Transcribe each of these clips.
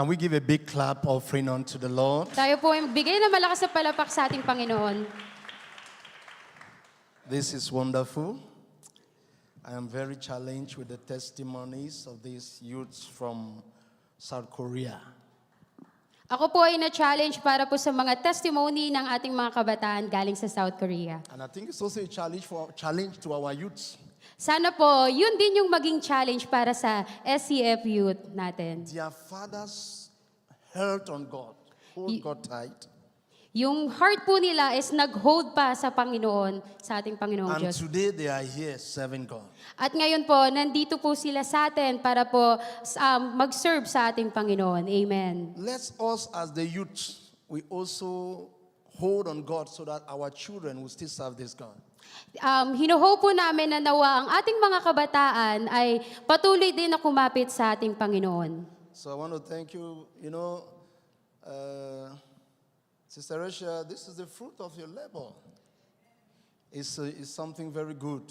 Can we give a big clap offering unto the Lord? Tayo po ay magbigay na malakas na palapak sa ating Panginoon. This is wonderful. I am very challenged with the testimonies of these youths from South Korea. Ako po ay na-challenge para po sa mga testimony ng ating mga kabataan galing sa South Korea. And I think it's also a challenge to our youths. Sana po, yun din yung maging challenge para sa SCF youth natin. Their fathers held on God, hold God tight. Yung heart po nila is nag-hold pa sa Panginoon, sa ating Panginoong And Diyos. today they are here serving God. At ngayon po, nandito po sila sa atin para po mag-serve sa ating Panginoon. Amen. Let's us as the youths, we also hold on God so that our children will still serve this God. Hinuhope po namin na nawa ang ating mga kabataan ay patuloy din na kumapit sa ating Panginoon. So I want to thank you. You know, Sister Risha, this is the fruit of your labor. It's something very good.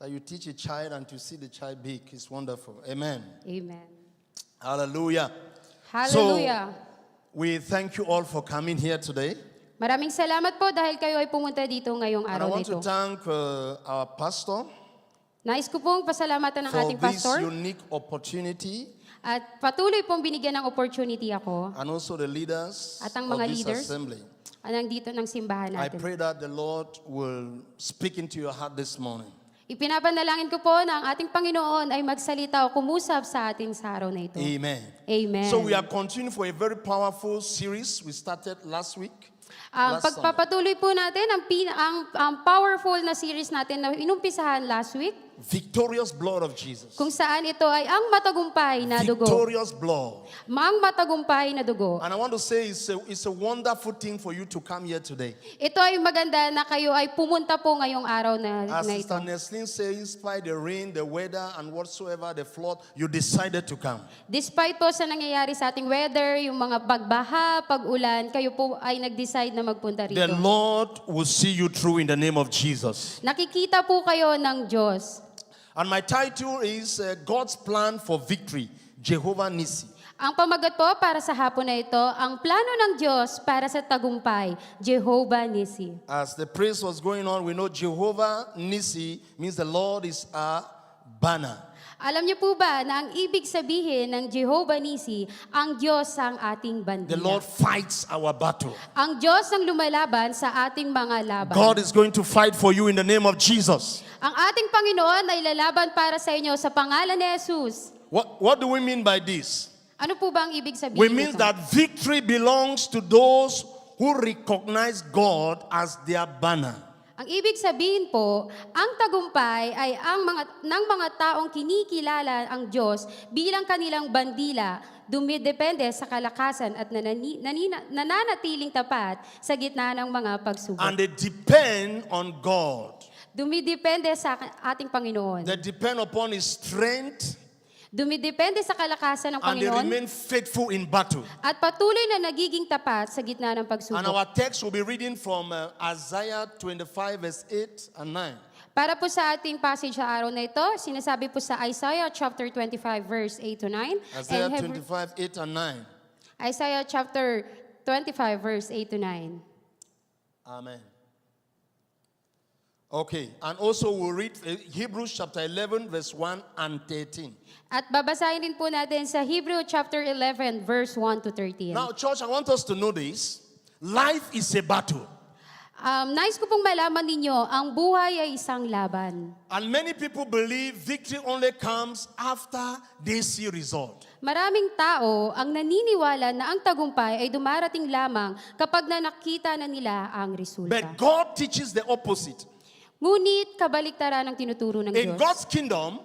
That you teach a child and to see the child big is wonderful. Amen. Amen. Hallelujah. Hallelujah. So, we thank you all for coming here today. Maraming salamat po dahil kayo ay pumunta dito ngayong And I araw na want to ito. thank our pastor Nais ko pong pasalamatan ng for ating this pastor unique opportunity at patuloy pong binigyan ng opportunity ako and also the leaders at ang of mga this leaders assembly. nandito ng simbahan I natin. pray that the Lord will speak into your heart this morning. Ipinapanalangin ko po na ang ating Panginoon ay magsalita o kumusap sa atin sa araw na ito. Amen. Amen. So we are continuing for a very powerful series we started last week. Last Pagpapatuloy po natin ang powerful na series natin na inumpisahan last week, Victorious blood of Jesus. kung saan ito ay ang matagumpay na dugo. Victorious blood. Ang matagumpay na dugo. And I want to say it's a wonderful thing for you to come here today. Ito ay maganda na kayo ay pumunta po ngayong araw As na ito. Sister Nestlin says, despite the rain, the weather, and whatsoever, the flood, you decided to come. Despite po sa nangyayari sa ating weather, yung mga pagbaha, pag-ulan, kayo po ay nag-decide na magpunta The rito. Lord will see you through in the name of Jesus. Nakikita po kayo ng Diyos. And my title is God's Plan for Victory, Jehovah Nissi. Ang pamagat po para sa hapon na ito, ang plano ng Diyos para sa tagumpay, Jehovah Nissi. As the praise was going on, we know Jehovah Nissi means the Lord is our banner. Alam niyo po ba na ang ibig sabihin ng Jehovah Nissi, ang Diyos ang ating The bandila. Lord fights our battle. Ang Diyos ang lumalaban sa ating mga laban. God is going to fight for you in the name of Jesus. Ang ating Panginoon ay lalaban para sa inyo sa pangalan ni Jesus. What do we mean by this? Ano po ba ang ibig sabihin We mean nito? that victory belongs to those who recognize God as their banner. Ang ibig sabihin po, ang tagumpay ay ng mga taong kinikilala ang Diyos bilang kanilang bandila, dumidepende sa kalakasan at nananatiling tapat sa gitna ng mga pagsubok. And they depend on God. Dumidepende sa ating Panginoon. They depend upon His strength. Dumidepende sa kalakasan ng And they Panginoon remain faithful in battle. at patuloy na nagiging tapat sa gitna ng And pagsubok. our text will be reading from Isaiah 25 verse 8 and 9. Para po sa ating passage sa araw na ito, sinasabi po sa Isaiah chapter 25 verse 8 to 9. Isaiah and 25, 8 and 9. Isaiah chapter 25 verse 8 to 9. Amen. Okay, and also we'll read Hebrews chapter 11 verse 1 and 13. At babasahin din po natin sa Hebrew chapter 11 verse 1 to 13. Now, church, I want us to know this. Life is a battle. Nais ko pong malaman ninyo, ang buhay ay isang laban. And many people believe victory only comes after they see result. Maraming tao ang naniniwala na ang tagumpay ay dumarating lamang kapag nakita na nila ang resulta. But God teaches the opposite. Ngunit kabaliktaran ang tinuturo ng In Diyos. God's kingdom,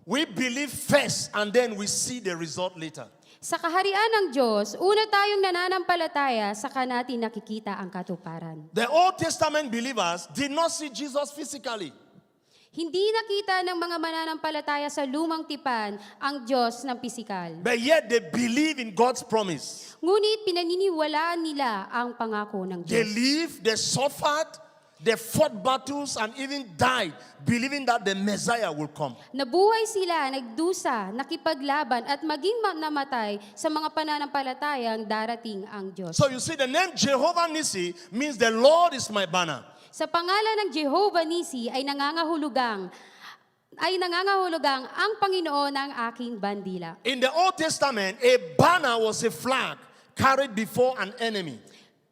we believe first and then we see the result later. Sa kaharian ng Diyos, una tayong nananampalataya, saka natin nakikita ang katuparan. The Old Testament believers did not see Jesus physically. Hindi nakita ng mga mananampalataya sa lumang tipan ang Diyos ng pisikal. But yet they believe in God's promise. Ngunit pinaniniwalaan nila ang pangako ng They Diyos. lived, they suffered, They fought battles and even died, believing that the Messiah will come. Nabuhay sila, nagdusa, nakipaglaban at maging namatay sa mga pananampalatayang darating ang Diyos. So you see, the name Jehovah Nissi means the Lord is my banner. Sa pangalan ng Jehovah Nisi ay nangangahulugang ang Panginoon ang aking bandila. In the Old Testament, a banner was a flag carried before an enemy.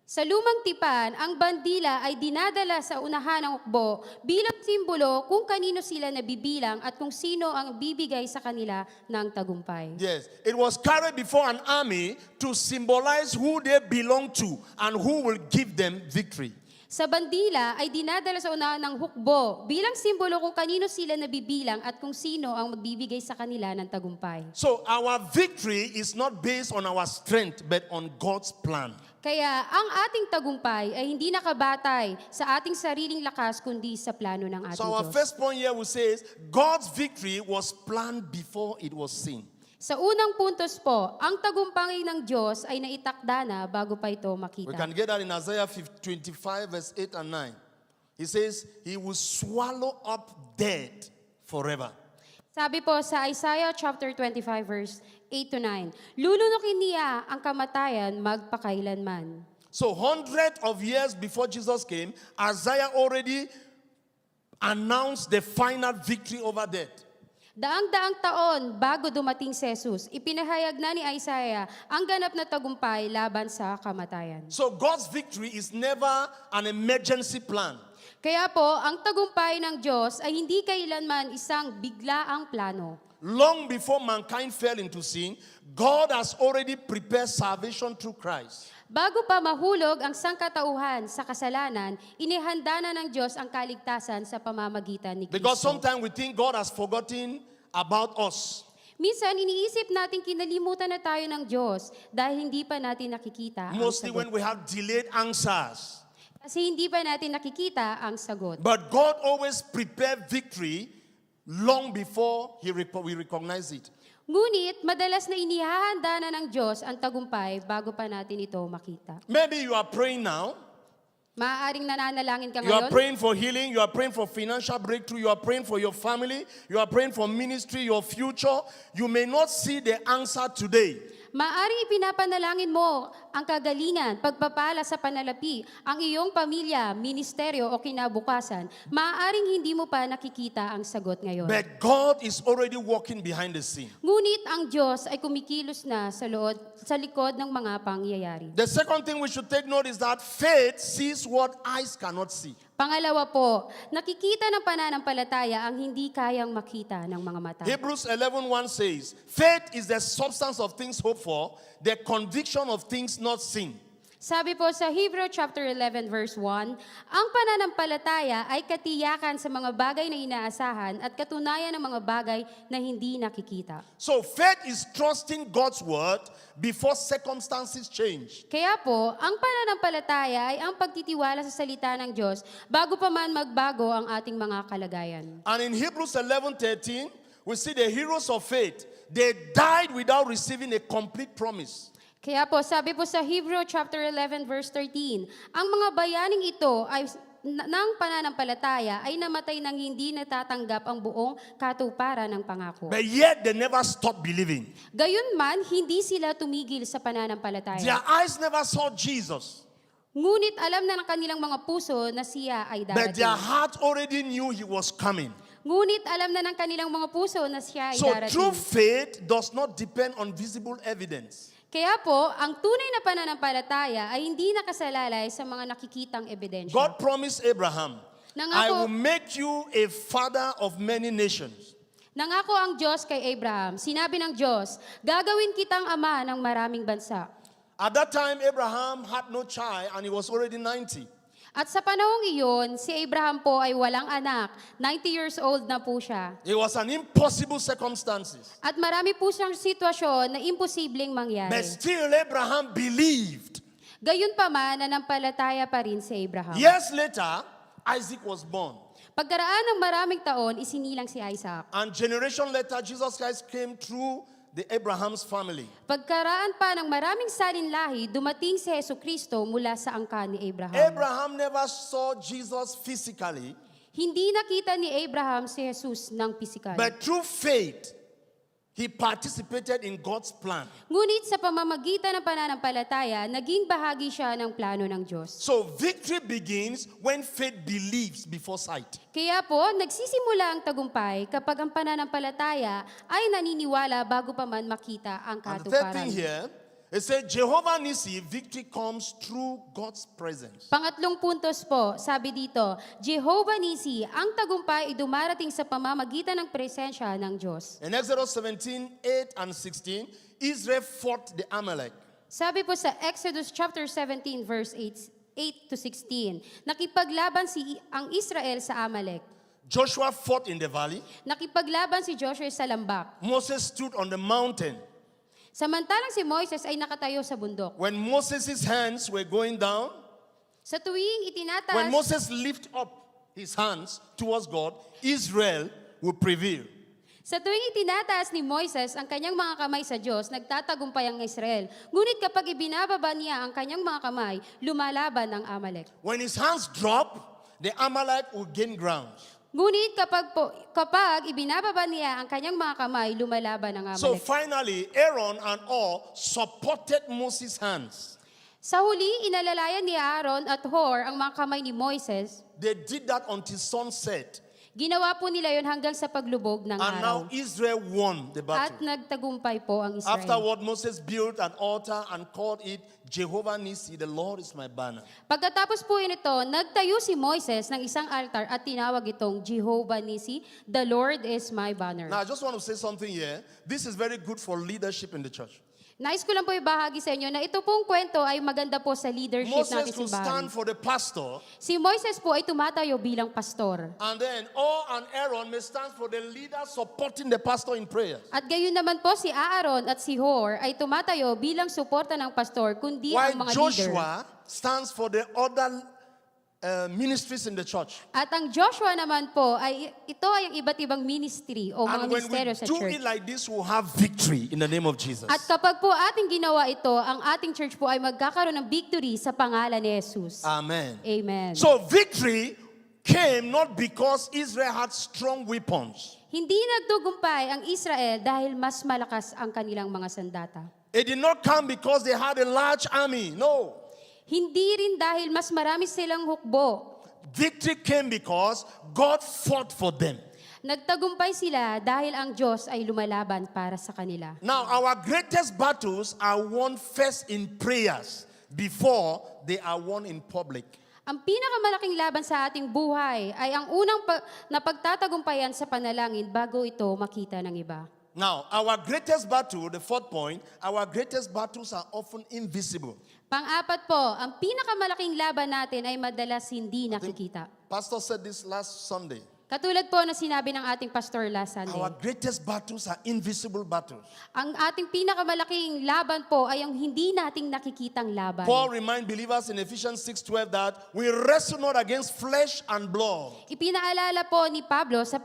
Sa lumang tipan, ang bandila ay dinadala sa unahan ng hukbo bilang simbolo kung kanino sila nabibilang at kung sino ang bibigay sa kanila ng tagumpay. Yes, it was carried before an army to symbolize who they belong to and who will give them victory. Sa bandila ay dinadala sa unahan ng hukbo bilang simbolo kung kanino sila nabibilang at kung sino ang magbibigay sa kanila ng tagumpay. So our victory is not based on our strength but on God's plan. Kaya ang ating tagumpay ay hindi nakabatay sa ating sariling lakas kundi sa plano ng ating So our Diyos. first point here we say is God's victory was planned before it was seen. Sa unang puntos po, ang tagumpay ng Diyos ay naitakda na bago pa ito We makita. can get that in Isaiah 25 verse 8 and 9. He says, He will swallow up death forever. Sabi po sa Isaiah chapter 25 verse 8 to 9, lulunukin niya ang kamatayan magpakailanman. So hundreds of years before Jesus came, Isaiah already announced the final victory over death. Daang-daang taon bago dumating si Jesus, ipinahayag na ni Isaiah ang ganap na tagumpay laban sa kamatayan. So God's victory is never an emergency plan. Kaya po, ang tagumpay ng Diyos ay hindi kailanman isang biglaang plano. Long before mankind fell into sin, God has already prepared salvation through Christ. Bago pa mahulog ang sangkatauhan sa kasalanan, inihanda na ng Diyos ang kaligtasan sa pamamagitan ni Because Kristo. sometimes we think God has forgotten about us. Minsan, iniisip natin kinalimutan na tayo ng Diyos dahil hindi pa natin nakikita ang Mostly sagot. when we have delayed answers. Kasi hindi pa natin nakikita ang sagot. But God always prepared victory long before we recognize it. Ngunit, madalas na inihahanda na ng Diyos ang tagumpay bago pa natin ito makita. Maybe you are praying now. Maaaring nananalangin ka You are ngayon. praying for healing. You are praying for financial breakthrough. You are praying for your family. You are praying for ministry, your future. You may not see the answer today. Maaaring ipinapanalangin mo ang kagalingan, pagpapala sa panalapi, ang iyong pamilya, ministeryo o kinabukasan. Maaaring hindi mo pa nakikita ang sagot ngayon. But God is already working behind the scene. Ngunit ang Diyos ay kumikilos na sa likod ng mga pangyayari. The second thing we should take note is that faith sees what eyes cannot see. Pangalawa po, nakikita ng pananampalataya ang hindi kayang makita ng mga mata. Hebrews 11:1 says, faith is the substance of things hoped for, the conviction of things not seen. Sabi po sa Hebrew chapter 11 verse 1, ang pananampalataya ay katiyakan sa mga bagay na inaasahan at katunayan ng mga bagay na hindi nakikita. So faith is trusting God's word before circumstances change. Kaya po, ang pananampalataya ay ang pagtitiwala sa salita ng Diyos bago pa man magbago ang ating mga kalagayan. And in Hebrews 11:13, we see the heroes of faith. They died without receiving a complete promise. Kaya po, sabi po sa Hebrew chapter 11 verse 13, ang mga bayaning ito ay ng pananampalataya ay namatay nang hindi natatanggap ang buong katuparan ng pangako. But yet they never stopped believing. Gayunman, hindi sila tumigil sa pananampalataya. Their eyes never saw Jesus. Ngunit alam na ng kanilang mga puso na siya ay But their darating. heart already knew he was coming. Ngunit alam na ng kanilang mga puso na siya ay So true darating. faith does not depend on visible evidence. Kaya po, ang tunay na pananampalataya ay hindi nakasalalay sa mga nakikitang ebidensya. God promised Abraham, I Nangako, will make you a father of many nations. nangako ang Diyos kay Abraham. Sinabi ng Diyos, gagawin kitang ama ng maraming bansa. At that time, Abraham had no child and he was already 90. At sa panahong iyon, si Abraham po ay walang anak. 90 years old na po siya. It was an impossible circumstances. At marami po siyang sitwasyon na imposibleng mangyari. But still, Abraham believed. Gayon pa man, nanampalataya pa rin si Abraham. Years later, Isaac was born. Pagkaraan ng maraming taon, isinilang si Isaac. And generation later, Jesus Christ came through the Abraham's family. Pagkaraan pa ng maraming salinlahi, dumating si Jesucristo mula sa angkan ni Abraham. Abraham never saw Jesus physically, Hindi nakita ni Abraham si Jesus ng pisikal. but through faith, he participated in God's plan. Ngunit sa pamamagitan ng pananampalataya, naging bahagi siya ng plano ng Diyos. So victory begins when faith believes before sight. Kaya po, nagsisimula ang tagumpay kapag ang pananampalataya ay naniniwala bago pa man makita ang And the third thing katuparan. here, it says Jehovah Nissi, victory comes through God's presence. Pangatlong puntos po, sabi dito, Jehovah Nissi, ang tagumpay ay dumarating sa pamamagitan ng presensya ng Diyos. In Exodus 17:8 and 16, Israel fought the Amalek. Sabi po sa Exodus chapter 17 verse 8 to 16, nakipaglaban ang Israel sa Amalek. Joshua fought in the valley. Nakipaglaban si Joshua sa lambak. Moses stood on the mountain. Samantalang si Moises ay nakatayo sa bundok. When Moses' hands were going down, Sa tuwing when itinataas, Moses lifted up his hands towards God, Israel would prevail. sa tuwing itinataas ni Moises ang kanyang mga kamay sa Diyos, nagtatagumpay ang Israel. Ngunit kapag ibinababa niya ang kanyang mga kamay, lumalaban ang Amalek. When his hands dropped, the Amalek would gain ground. Ngunit kapag ibinababa niya ang kanyang mga kamay, lumalaban ang So Amalek. finally, Aaron and all supported Moses' hands. Sa huli, inalalayan ni Aaron at Hor ang mga kamay ni Moises. They did that until sunset. Ginawa po nila yon hanggang sa paglubog ng And now araw. Israel won the At battle. nagtagumpay po ang Israel. Afterward, Moses built an altar and called it Jehovah Nissi, the Lord is my banner. Pagkatapos po nito, nagtayo si Moises ng isang altar at tinawag itong Jehovah Nissi, the Lord is my banner. Now, I just want to say something here. This is very good for leadership in the church. Nais ko lang po ibahagi sa inyo na ito pong kwento ay maganda po sa leadership Moses natin could simbahan. stand for the pastor, Si Moises po ay tumatayo bilang pastor. and then Or and Aaron may stand for the leader supporting the pastor in prayers. At gayon naman po si Aaron at si Hor ay tumatayo bilang suporta ng pastor kundi While ang mga leader. Joshua stands for the other ministries in the church. At ang Joshua naman po ay ito ay ang iba't ibang ministry o mga And when we ministeryo sa do church. it like this, we'll have victory in the name of Jesus. At kapag po ating ginawa ito, ang ating church po ay magkakaroon ng victory sa pangalan ni Jesus. Amen. Amen. So victory came not because Israel had strong weapons. Hindi nagtugumpay ang Israel dahil mas malakas ang kanilang mga sandata. It did not come because they had a large army. No. Hindi rin dahil mas marami silang hukbo. Victory came because God fought for them. Nagtagumpay sila dahil ang Diyos ay lumalaban para sa kanila. Now, our greatest battles are won first in prayers before they are won in public. Ang pinakamalaking laban sa ating buhay ay ang unang napagtatagumpayan sa panalangin bago ito makita ng iba. Now, our greatest battle, the fourth point, our greatest battles are often invisible. Pang-apat po, ang pinakamalaking laban natin ay madalas hindi nakikita. Pastor said this last Sunday. Katulad po na sinabi ng ating pastor last Sunday. Our greatest battles are invisible battles. Ang ating pinakamalaking laban po ay ang hindi nating nakikitang laban. Paul reminds believers in Ephesians 6:12 that we wrestle not against flesh and blood. Ipinaalala po ni Pablo sa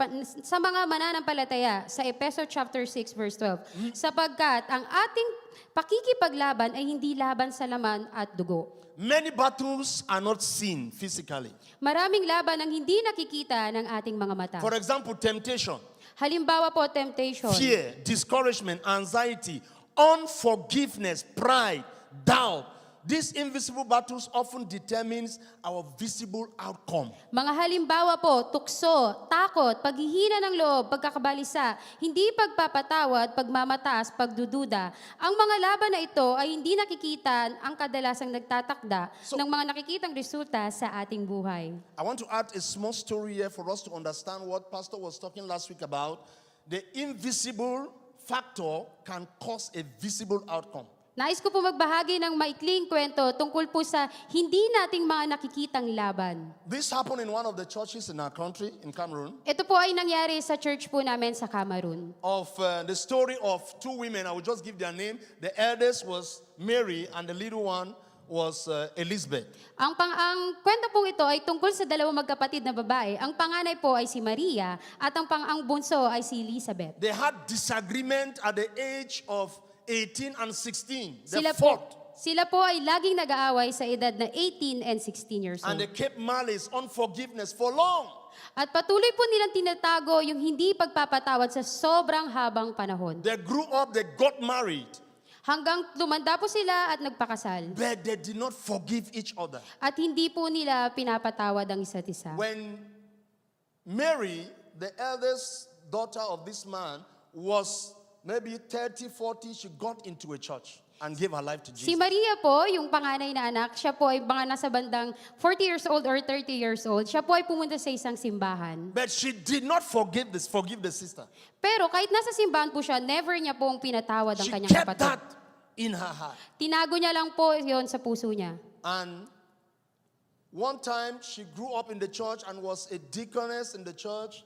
mga mananampalataya sa Efeso chapter 6 verse 12, sapagkat ang ating pakikipaglaban ay hindi laban sa laman at dugo. Many battles are not seen physically. Maraming laban ang hindi nakikita ng ating mga mata. For example, temptation, Halimbawa po, temptation, fear, discouragement, anxiety, unforgiveness, pride, doubt. These invisible battles often determines our visible outcome. mga halimbawa po, tukso, takot, paghihina ng loob, pagkakabalisa, hindi pagpapatawad, pagmamataas, pagdududa. Ang mga laban na ito ay hindi nakikita ang kadalasang nagtatakda ng mga nakikitang resulta sa ating buhay. I want to add a small story here for us to understand what Pastor was talking last week about. The invisible factor can cause a visible outcome. Nais ko po magbahagi ng maikling kwento tungkol po sa hindi nating mga nakikitang laban. This happened in one of the churches in our country, in Cameroon, Ito po ay nangyari sa church po namin sa Cameroon. of the story of two women. I will just give their name. The eldest was Mary and the little one Elizabeth. Ang kwento pong ito ay tungkol sa dalawang magkapatid na babae. Ang panganay po ay si Maria at ang bunso ay si Elizabeth. They had disagreement at the age of 18 and 16. They Sila po, fought. sila po ay laging nag-aaway sa edad na 18 and 16 years And old. they kept malice, unforgiveness for long. At patuloy po nilang tinatago yung hindi pagpapatawad sa sobrang habang panahon. They grew up, they got married, Hanggang tumanda po sila at nagpakasal. but they did not forgive each other. At hindi po nila pinapatawad ang isa't isa. When Mary, the eldest daughter of this man, was maybe 30, 40, she got into a church and gave her life to Si Jesus. Maria po, yung panganay na anak, siya po ay mga nasa bandang 40 years old or 30 years old. Siya po ay pumunta sa isang simbahan. But she did not forgive the sister. Pero kahit nasa simbahan po siya, never niya pong pinatawad ang She kanyang kept kapatid. that in her heart. Tinago niya lang po yon sa puso niya. And one time she grew up in the church and was a deaconess in the church.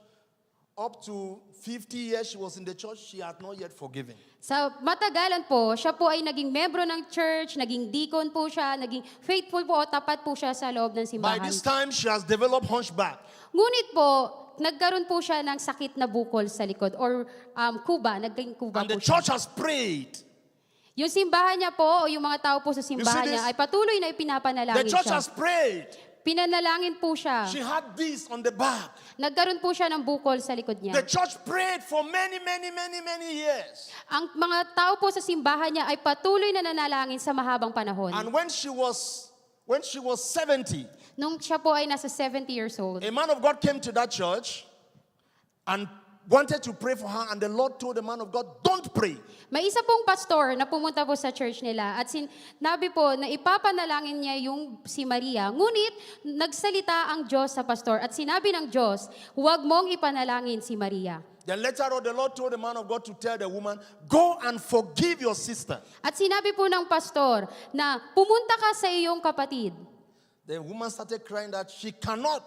Up to 50 years she was in the church, she had not yet forgiven. Sa matagalan po, siya po ay naging membro ng church, naging deacon po siya, naging faithful po o tapat po siya sa loob ng By simbahan. this time, she has developed hunchback. Ngunit po, nagkaroon po siya ng sakit na bukol sa likod or kuba, naging kuba And po the siya. church has prayed. Yung simbahan niya po o yung mga tao po sa simbahan this? niya ay patuloy na The ipinapanalangin church siya. has prayed. Pinanalangin po siya. She had this on the back. Nagkaroon po siya ng bukol sa likod The niya. church prayed for many, many, many, many years. Ang mga tao po sa simbahan niya ay patuloy na nanalangin sa mahabang panahon. And when she was 70, Nung siya po ay nasa 70 years old, a man of God came to that church and wanted to pray for her, and the Lord told the man of God, don't pray. may isa pong pastor na pumunta po sa church nila at sinabi po na ipapanalangin niya yung si Maria. Ngunit nagsalita ang Diyos sa pastor at sinabi ng Diyos, huwag mong ipanalangin si Maria. Then later on, the Lord told the man of God to tell the woman, go and forgive your sister. At sinabi po ng pastor na pumunta ka sa iyong kapatid. The woman started crying that she cannot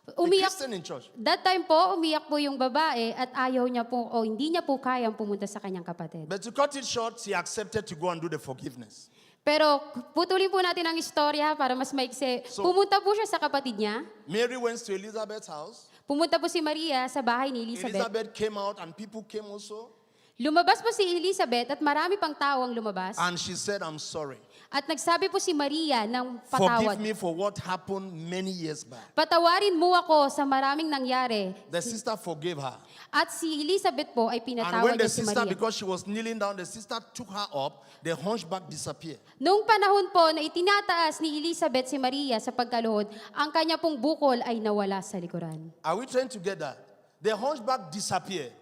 be Umiyak. Christian in church. That time po, umiyak po yung babae at ayaw niya po o hindi niya po kayang pumunta sa kanyang kapatid. But to cut it short, she accepted to go and do the forgiveness. Pero putulin po natin ang istorya para mas maikse. So- Pumunta po siya sa kapatid niya. Mary went to Elizabeth's house. Pumunta po si Maria sa bahay ni Elizabeth. Elizabeth came out and people came also. Lumabas po si Elizabeth at marami pang tao ang lumabas. And she said, I'm sorry. At nagsabi po si Maria ng Forgive patawad. me for what happened many years back. Patawarin mo ako sa maraming nangyari. The sister forgave her. At si Elizabeth po ay And pinatawad when the niya si sister, Maria. because she was kneeling down, the sister took her up, the hunchback disappeared. Noong panahon po na itinataas ni Elizabeth si Maria sa pagkaluhod, ang kanya pong bukol ay nawala sa likuran. Are we trying to get that? The hunchback disappeared.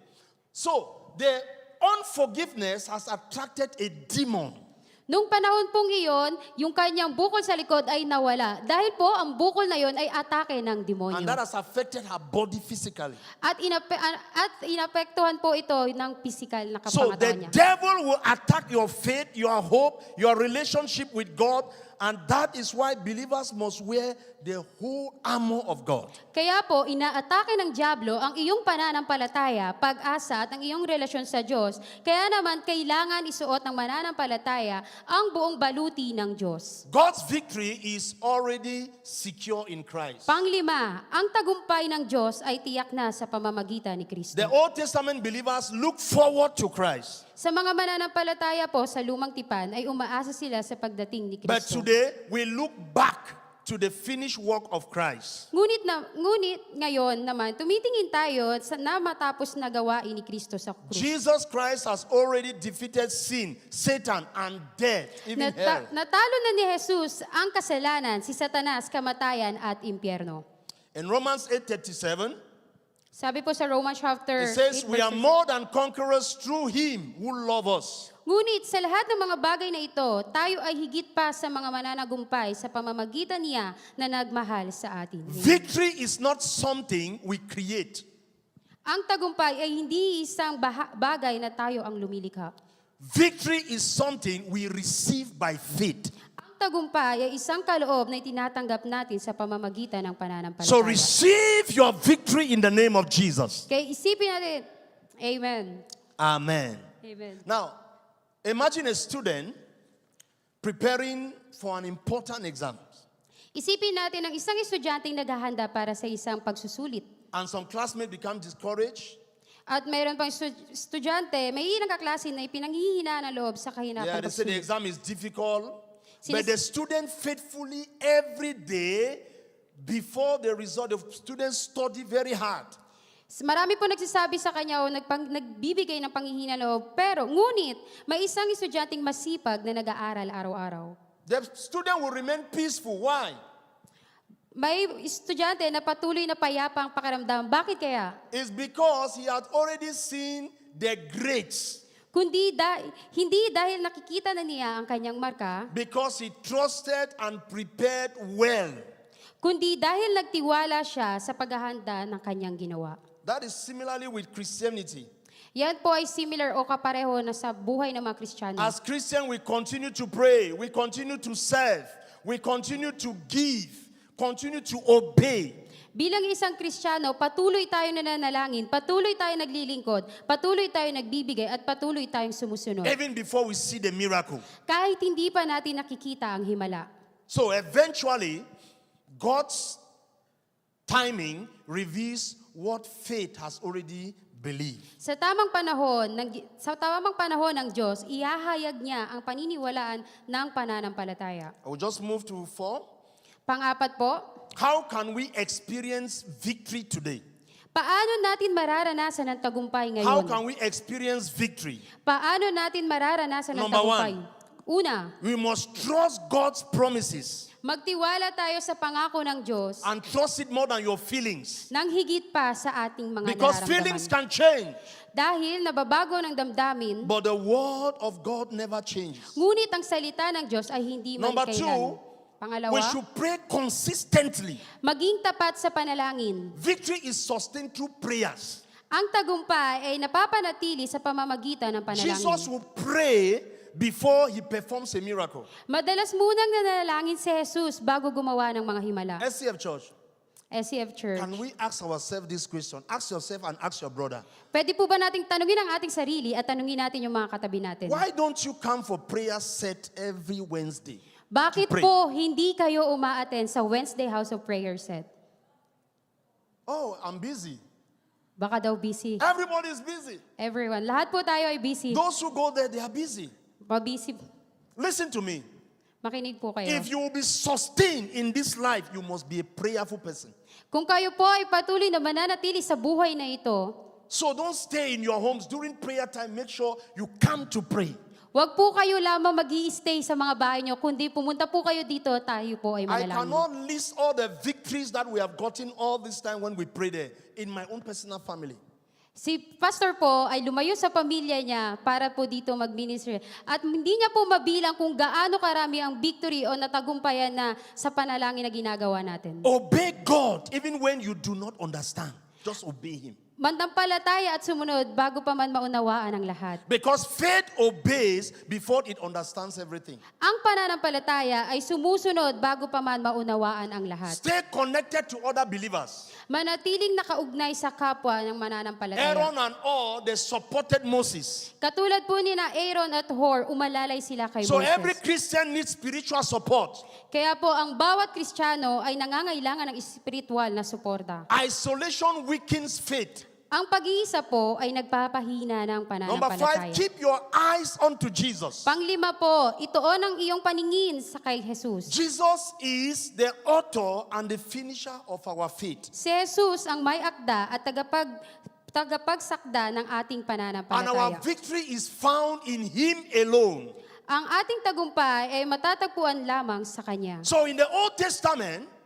So, the unforgiveness has attracted a demon. Noong panahon pong iyon, yung kanyang bukol sa likod ay nawala. Dahil po, ang bukol na yon ay atake ng demonyo. And that has affected her body physically. At inapektuhan po ito ng pisikal na So the kapangatawan niya. devil will attack your faith, your hope, your relationship with God, and that is why believers must wear the whole armor of God. Kaya po, inaatake ng diablo ang iyong pananampalataya, pag-asa at ang iyong relasyon sa Diyos. Kaya naman, kailangan isuot ng mananampalataya ang buong baluti ng Diyos. God's victory is already secure in Christ. Panglima, ang tagumpay ng Diyos ay tiyak na sa pamamagitan ni Kristo. The Old Testament believers look forward to Christ. Sa mga mananampalataya po sa lumang tipan ay umaasa sila sa pagdating ni But Kristo. today, we look back to the finished work of Christ. Ngunit ngayon naman, tumitingin tayo sa na matapos na gawain ni Kristo sa krus. Jesus Christ has already defeated sin, Satan, and death, even hell. Natalo na ni Jesus ang kasalanan, si Satanas, kamatayan at impyerno. In Romans 8:37, Sabi po sa Romans chapter it says, 8, we are more than conquerors through Him who loves us. Ngunit sa lahat ng mga bagay na ito, tayo ay higit pa sa mga mananagumpay sa pamamagitan niya na nagmahal sa atin. Victory is not something we create. Ang tagumpay ay hindi isang bagay na tayo ang lumilikha. Victory is something we receive by faith. Ang tagumpay ay isang kaloob na itinatanggap natin sa pamamagitan ng pananampalataya. So receive your victory in the name of Jesus. Kaya isipin natin, Amen. Amen. Amen. Now, imagine a student preparing for an important exam. Isipin natin ang isang estudyanteng naghahanda para sa isang pagsusulit. And some classmates become discouraged. At mayroon pang estudyante, may ilang kaklase na ipinanghihina ng loob sa Yeah, kahinapan they say the pagsulit. exam is difficult. But Sinas- the student faithfully every day before the result, the students study very hard. Marami po nagsasabi sa kanya o nagbibigay ng panghihina ng loob. Pero ngunit, may isang estudyanteng masipag na nag-aaral araw-araw. The student will remain peaceful. Why? May estudyante na patuloy na payapa ang pakiramdam. Bakit kaya? It's because he had already seen the grades. Hindi dahil nakikita na niya ang kanyang marka, Because he trusted and prepared well. kundi dahil nagtiwala siya sa paghahanda ng kanyang ginawa. That is similarly with Christianity. Yan po ay similar o kapareho na sa buhay ng mga Kristiyano. As Christians, we continue to pray, we continue to serve, we continue to give, continue to obey. Bilang isang Kristiyano, patuloy tayo nananalangin, patuloy tayo naglilingkod, patuloy tayo nagbibigay, at patuloy tayong sumusunod. Even before we see the miracle. Kahit hindi pa natin nakikita ang himala. So eventually, God's timing reveals what faith has already believed. Sa tamang panahon ng Diyos, ihahayag niya ang paniniwalaan ng pananampalataya. I will just move to 4. Pang-apat po, How can we experience victory today? paano natin mararanasan ang tagumpay How ngayon? can we experience victory? Paano natin mararanasan ang Number tagumpay? Una, We must trust God's promises magtiwala tayo sa pangako ng Diyos and trust it more than your feelings. nang higit pa sa ating mga Because nararamdaman. feelings can change, Dahil nababago ng damdamin, but the word of God never changes. ngunit ang salita ng Diyos ay hindi man Number kailan. 2, Pangalawa, we should pray consistently. maging tapat sa panalangin. Victory is sustained through prayers. Ang tagumpay ay napapanatili sa pamamagitan ng panalangin. Jesus will pray before he performs a miracle. Madalas munang nanalangin si Jesus bago gumawa ng mga himala. SCF Church, SCF Church. can we ask ourselves this question? Ask yourself and ask your brother. Pwede po ba nating tanungin ang ating sarili at tanungin natin yung mga katabi natin? Why don't you come for prayer set every Wednesday? Bakit to pray? po hindi kayo umaattend sa Wednesday House of Prayer set? Oh, I'm busy. Baka daw busy. Everybody is busy. Everyone. Lahat po tayo ay busy. Those who go there, they are busy. Busy. Listen to me. Makinig po kayo. If you will be sustained in this life, you must be a prayerful person. Kung kayo po ay patuloy na mananatili sa buhay na ito, So don't stay in your homes during prayer time. Make sure you come to pray. wag po kayo lamang mag-i-stay sa mga bahay nyo, kundi pumunta po kayo dito, tayo po ay I manalangin. cannot list all the victories that we have gotten all this time when we pray there in my own personal family. Si pastor po ay lumayo sa pamilya niya para po dito mag-ministry. At hindi niya po mabilang kung gaano karami ang victory o natagumpayan na sa panalangin na ginagawa natin. Obey God even when you do not understand. Just obey Him. Mantampalataya at sumunod bago pa man maunawaan ang lahat. Because faith obeys before it understands everything. Ang pananampalataya ay sumusunod bago pa man maunawaan ang lahat. Stay connected to other believers. Manatiling nakaugnay sa kapwa ng mananampalataya. Aaron and all, they supported Moses. Katulad po ni na Aaron at Hor, umalalay sila kay So Moses. every Christian needs spiritual support. Kaya po ang bawat Kristiyano ay nangangailangan ng espiritual na suporta. Isolation weakens faith. Ang pag-iisa po ay nagpapahina ng Number 5, pananampalataya. keep your eyes onto Jesus. Panglima po, ituon ang iyong paningin sa kay Jesus. Jesus is the author and the finisher of our faith. Si Jesus ang may akda at tagapagsakda ng ating And our pananampalataya. victory is found in Him alone. Ang ating tagumpay ay matatagpuan lamang sa Kanya. So in the Old Testament,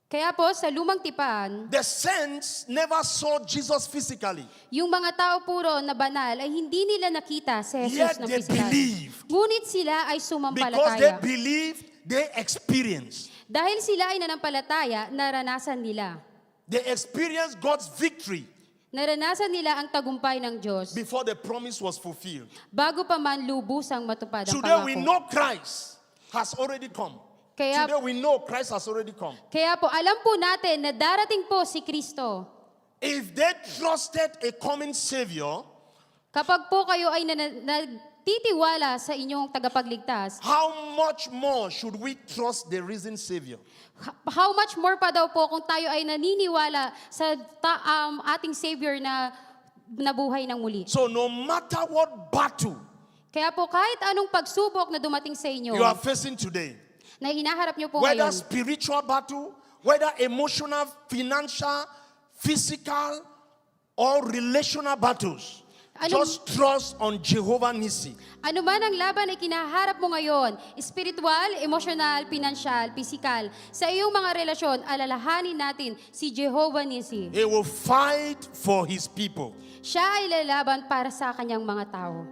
Kaya po sa lumang tipan, the saints never saw Jesus physically. yung mga tao puro na banal ay hindi nila nakita si Yet Jesus ng they pisikal. believed. Ngunit sila ay Because they sumampalataya. believed, they experienced. Dahil sila ay nanampalataya, naranasan nila. They experienced God's victory Naranasan nila ang tagumpay ng Diyos before the promise was fulfilled. bago pa man lubusang matupad ang Today we pangako. know Christ has already come. Kaya, Today we know Christ has already come. kaya po, alam po natin na darating po si Kristo. If they trusted a coming Savior, Kapag po kayo ay nagtiwala nagtitiwala sa inyong tagapagligtas, how much more should we trust the risen Savior? how much more pa daw po kung tayo ay naniniwala sa ating Savior na nabuhay ng muli. So no matter what battle Kaya po kahit anong pagsubok na dumating sa inyo, you are facing today, na hinaharap nyo po whether ngayon, spiritual battle, whether emotional, financial, physical, or relational battles, just trust on Jehovah Nissi. ano man ang laban ay kinaharap mo ngayon, spiritual, emotional, pinansyal, pisikal, sa iyong mga relasyon, alalahanin natin si Jehovah Nissi. He will fight for his people. Siya ay lalaban para sa kanyang mga tao.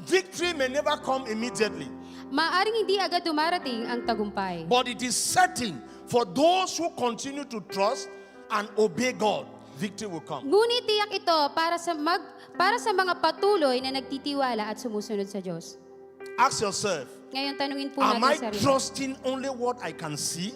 Victory may never come immediately, Maaring hindi agad dumarating ang tagumpay, but it is certain for those who continue to trust and obey God, victory will come. ngunit tiyak ito para sa mga patuloy na nagtitiwala at sumusunod sa Diyos. Ask yourself, Ngayon tanungin po am I natin sarili. trusting only what I can see?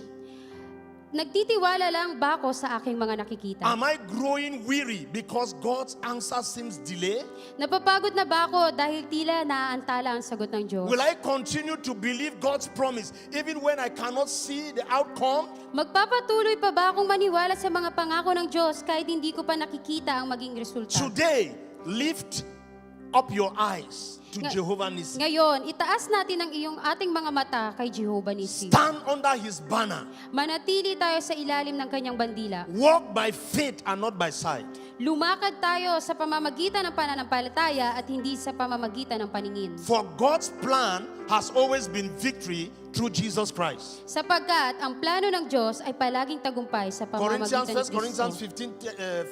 Nagtitiwala lang ba ako sa aking mga nakikita? Am I growing weary because God's answer seems delayed? Napapagod na ba ako dahil tila naaantala ang sagot ng Diyos? Will I continue to believe God's promise even when I cannot see the outcome? Magpapatuloy pa ba akong maniwala sa mga pangako ng Diyos kahit hindi ko pa nakikita ang maging resulta? Today, lift up your eyes to Nga- Jehovah Nissi. Ngayon, itaas natin ang ating mga mata kay Jehovah Nissi. Stand under his banner. Manatili tayo sa ilalim ng kanyang bandila. Walk by faith and not by sight. Lumakad tayo sa pamamagitan ng pananampalataya at hindi sa pamamagitan ng paningin. For God's plan has always been victory through Jesus Christ. Sapagkat ang plano ng Diyos ay palaging tagumpay sa Corinthians, pamamagitan 1 ni Corinthians Kristo.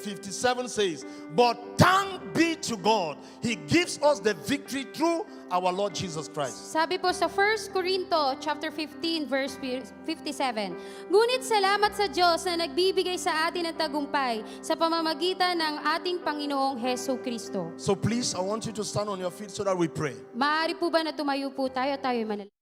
15:57 says, "But thanks be to God, He gives us the victory through our Lord Jesus Christ." Sabi po sa 1 Corinto chapter 15 verse 57, ngunit salamat sa Diyos na nagbibigay sa atin ng tagumpay sa pamamagitan ng ating Panginoong Heso Kristo. So please, I want you to stand on your feet so that we pray. Maaari po ba na tumayo po tayo manalangin?